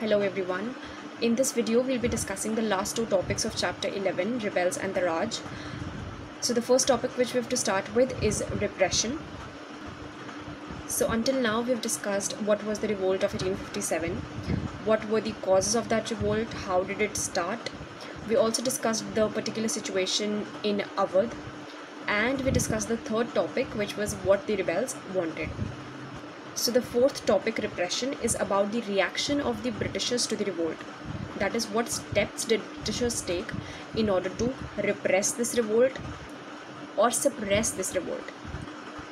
Hello everyone. In this video we'll be discussing the last two topics of chapter 11, Rebels and the Raj. So the first topic which we have to start with is repression. So until now we've discussed what was the revolt of 1857, what were the causes of that revolt, how did it start. We also discussed the particular situation in Awadh, and we discussed the third topic, which was what the rebels wanted. So the fourth topic, repression, is about the reaction of the Britishers to the revolt. That is, what steps did Britishers take in order to repress this revolt or suppress this revolt.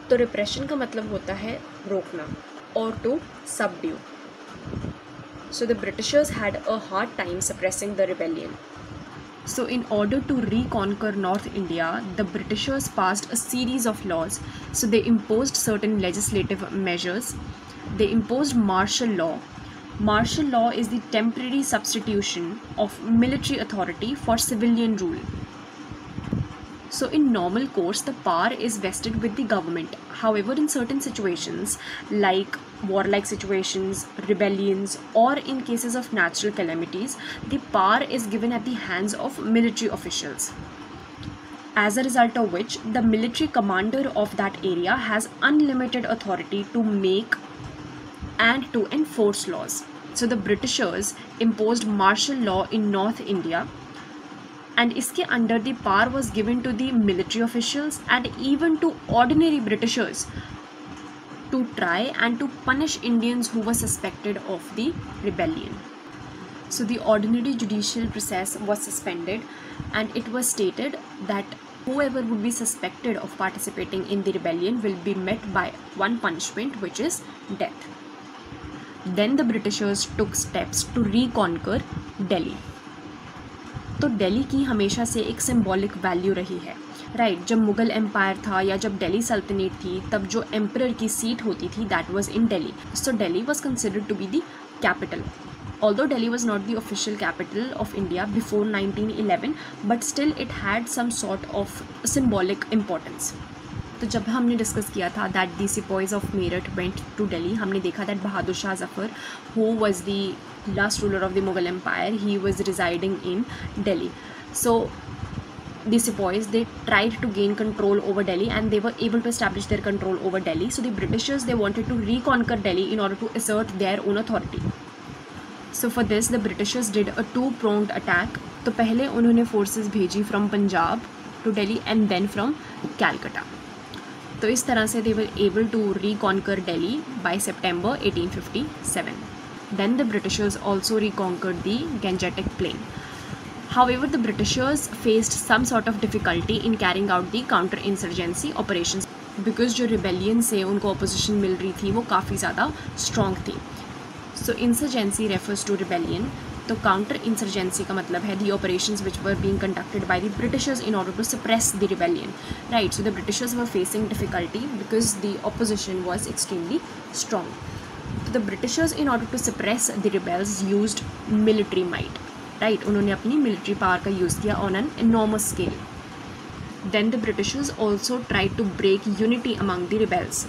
तो repression का मतलब होता है रोकना, or to subdue. So the Britishers had a hard time suppressing the rebellion. So in order to reconquer North India, the Britishers passed a series of laws. So they imposed certain legislative measures. They imposed martial law. Martial law is the temporary substitution of military authority for civilian rule. So in normal course, the power is vested with the government. However, in certain situations like warlike situations, rebellions, or in cases of natural calamities, the power is given at the hands of military officials. As a result of which, the military commander of that area has unlimited authority to make and to enforce laws. So the Britishers imposed martial law in North India, and इसके under the power was given to the military officials and even to ordinary Britishers to try and to punish Indians who were suspected of the rebellion. So the ordinary judicial process was suspended, and it was stated that whoever would be suspected of participating in the rebellion will be met by one punishment, which is death. Then the Britishers took steps to reconquer Delhi. तो दिल्ली की हमेशा से एक symbolic value रही है, right. जब Mughal empire था या जब दिल्ली सल्तनत थी, तब जो एम्परर की सीट होती थी that was in Delhi. So Delhi was considered to be the capital. Although Delhi was not the official capital of India before 1911, but still it had some sort of symbolic importance. तो जब हमने discuss किया था that the sepoys of Meerut went to Delhi, हमने देखा that Bahadur Shah Zafar, who was the last ruler of the Mughal empire, he was residing in Delhi. So the sepoys, they tried to gain control over Delhi, and they were able to establish their control over Delhi. So the Britishers, they wanted to reconquer Delhi in order to assert their own authority. So for this the Britishers did a two-pronged attack. तो पहले उन्होंने forces भेजी from Punjab to Delhi and then from Calcutta. तो इस तरह से they were able to reconquer Delhi by September 1857. Then the Britishers also reconquered the Gangetic Plain. However, the Britishers faced some sort of difficulty in carrying out the counter-insurgency operations because जो rebellion से उनको opposition मिल रही थी वो काफ़ी ज़्यादा strong थी. So insurgency refers to rebellion. तो counter-insurgency का मतलब है the operations which were being conducted by the Britishers in order to suppress the rebellion, right? So the Britishers were facing difficulty because the opposition was extremely strong. So the Britishers, in order to suppress the rebels, used military might. Right, उन्होंने अपनी military power का use किया on an enormous scale. Then the Britishers also try to break unity among the rebels.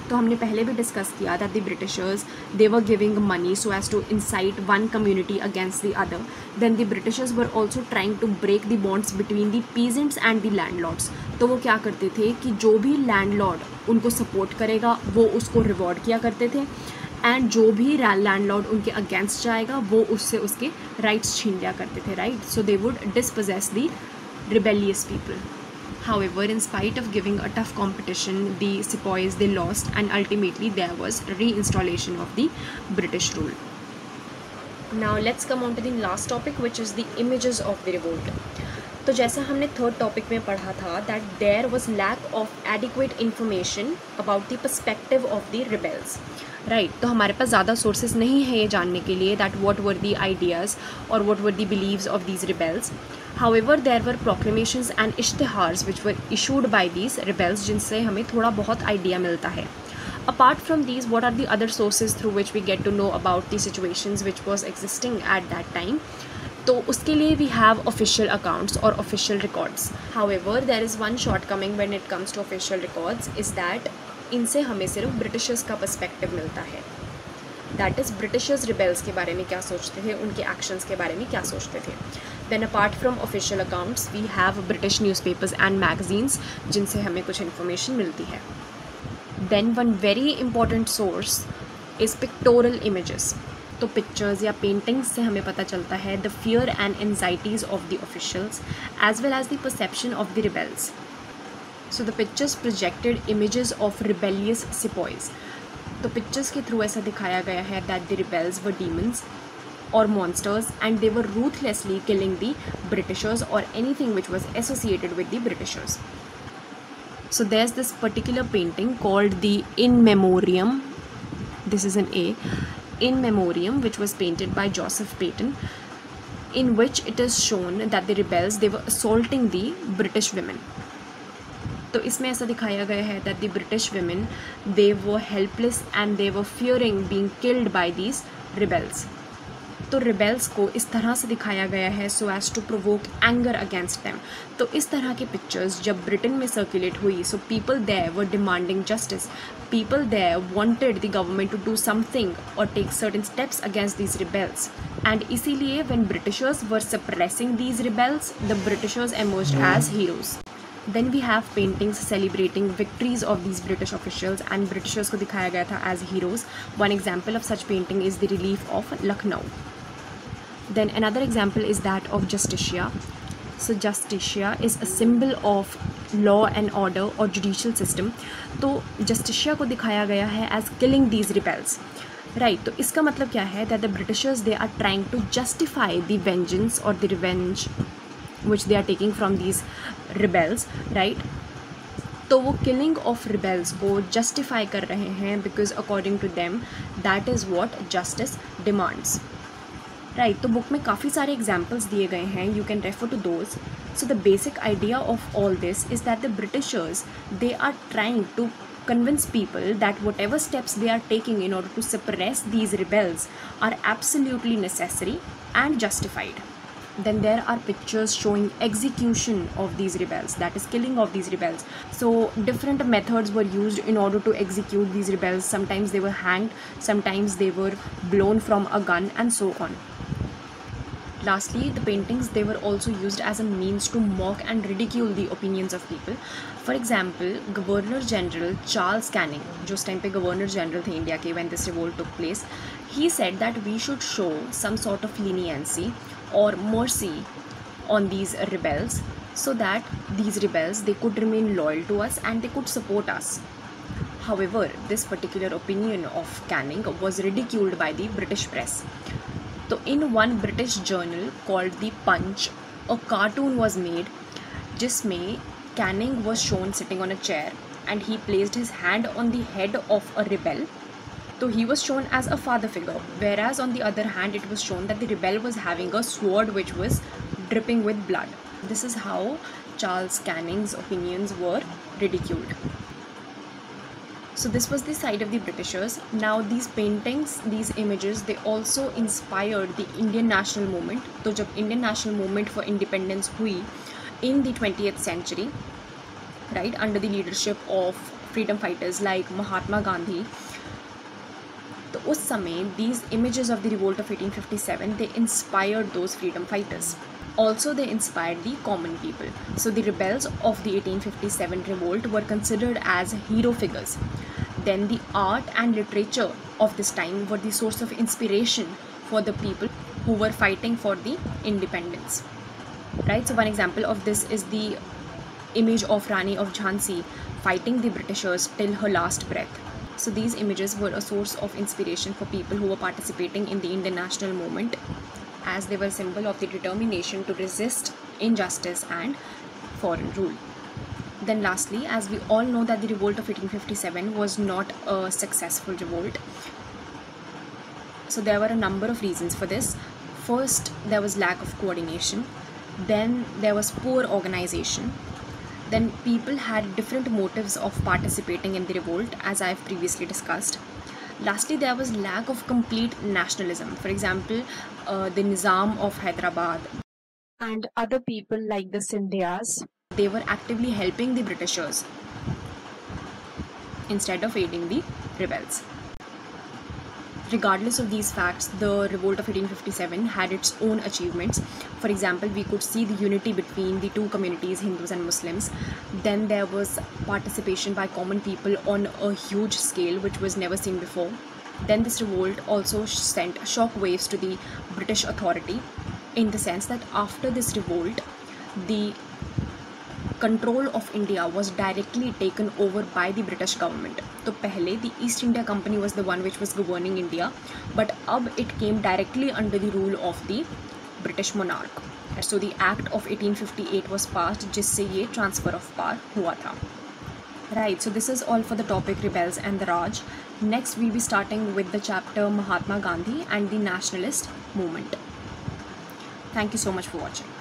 तो हमने पहले भी discuss किया that the Britishers, they were giving money so as to incite one community against the other. Then the Britishers were also trying to break the bonds between the peasants and the landlords. तो वो क्या करते थे कि जो भी landlord उनको support करेगा वो उसको रिवॉर्ड किया करते थे, एंड जो भी लैंडलॉर्ड उनके अगेंस्ट जाएगा वो उससे उसके राइट्स छीन लिया करते थे, right. So they would dispossess the rebellious people. However, in spite of giving a tough competition, the sepoys, they lost, and ultimately there was reinstallation of the British rule. Now let's come on to the last topic, which is the images of the revolt. तो जैसा हमने third topic में पढ़ा था that there was lack of adequate information about the perspective of the rebels, right. तो हमारे पास ज़्यादा sources नहीं है ये जानने के लिए that what were the ideas और what were the beliefs of these rebels. However, there were proclamations and ishtihars which were issued by these rebels, जिनसे हमें थोड़ा बहुत आइडिया मिलता है. Apart from these, what are the other sources through which we get to know about the situations which was existing at that time? तो उसके लिए we have official accounts or official records. However, there is one shortcoming when it comes to official records is that इनसे हमें सिर्फ Britishers का perspective मिलता है. That is Britishers rebels के बारे में क्या सोचते थे, उनके एक्शंस के बारे में क्या सोचते थे. Then apart from official accounts we have British newspapers and magazines जिनसे हमें कुछ इन्फॉर्मेशन मिलती है. Then one very important source is pictorial images. तो पिक्चर्स या पेंटिंग्स से हमें पता चलता है the fear and anxieties of the officials as well as the perception of the rebels. So the pictures projected images of rebellious sepoys. तो pictures के through ऐसा दिखाया गया है that the rebels were demons or monsters and they were ruthlessly killing the Britishers or anything which was associated with the Britishers. So there's this particular painting called the In Memoriam. This is an A. In Memoriam, which was painted by Joseph Paton, in which it is shown that the rebels, they were assaulting the British women. तो इसमें ऐसा दिखाया गया है that the British women, they were helpless and they were fearing being killed by these rebels. तो rebels को इस तरह से दिखाया गया है so as to provoke anger against them. तो इस तरह की पिक्चर्स जब ब्रिटेन में सर्कुलेट हुई so people there were demanding justice. People there wanted the government to do something और take certain steps against these rebels. And इसीलिए when Britishers were suppressing these rebels the Britishers emerged as heroes. Then we have paintings celebrating victories of these British officials and Britishers को दिखाया गया था as heroes. One example of such painting is the relief of Lucknow. Then another example is that of Justicia. So Justicia is a symbol of law and order or judicial system. तो Justicia को दिखाया गया है as killing these rebels. Right, तो इसका मतलब क्या है that the Britishers they are trying to justify the vengeance or the revenge which they are taking from these rebels, right? तो वो killing of rebels को justify कर रहे हैं because according to them that is what justice demands, right? तो book में काफ़ी सारे examples दिए गए हैं, you can refer to those. So the basic idea of all this is that the Britishers they are trying to convince people that whatever steps they are taking in order to suppress these rebels are absolutely necessary and justified. Then there are pictures showing execution of these rebels, that is killing of these rebels. So different methods were used in order to execute these rebels. Sometimes they were hanged, sometimes they were blown from a gun and so on. Lastly, the paintings they were also used as a means to mock and ridicule the opinions of people. For example, Governor General Charles Canning, जो उस time पे Governor General थे India के when this revolt took place, he said that we should show some sort of leniency or mercy on these rebels so that these rebels they could remain loyal to us and they could support us. However, this particular opinion of Canning was ridiculed by the British press. So in one British journal called The Punch, a cartoon was made जिसमें Canning was shown sitting on a chair and he placed his hand on the head of a rebel. So he was shown as a father figure, whereas on the other hand it was shown that the rebel was having a sword which was dripping with blood. This is how Charles Canning's opinions were ridiculed. So this was the side of the Britishers. Now these paintings, these images, they also inspired the Indian national movement. तो जब Indian national movement for independence हुई in the 20th century, right, under the leadership of freedom fighters like Mahatma Gandhi, तो उस समय these images of the revolt of 1857 they inspired those freedom fighters. Also they inspired the common people. So the rebels of the 1857 revolt were considered as hero figures. Then the art and literature of this time were the source of inspiration for the people who were fighting for the independence, right? So one example of this is the image of Rani of Jhansi fighting the Britishers till her last breath. So these images were a source of inspiration for people who were participating in the Indian national movement, as they were a symbol of the determination to resist injustice and foreign rule. Then lastly, as we all know that the revolt of 1857 was not a successful revolt. So there were a number of reasons for this. First, there was lack of coordination. Then there was poor organization. Then people had different motives of participating in the revolt, as I have previously discussed. Lastly, there was lack of complete nationalism. For example, the Nizam of Hyderabad and other people like the Sindhyas, they were actively helping the Britishers instead of aiding the rebels. regardless of these facts, the revolt of 1857 had its own achievements. For example, we could see the unity between the two communities, Hindus and Muslims. Then there was participation by common people on a huge scale, which was never seen before. Then this revolt also sent shock waves to the British authority, in the sense that after this revolt, the control of India was directly taken over by the British government. तो पहले the East India Company was the one which was governing India, but अब it came directly under the rule of the British monarch. So the Act of 1858 was passed, जिससे ये transfer of power हुआ था. Right, so this is all for the topic Rebels and the Raj. Next we'll be starting with the chapter Mahatma Gandhi and the Nationalist Movement. Thank you so much for watching.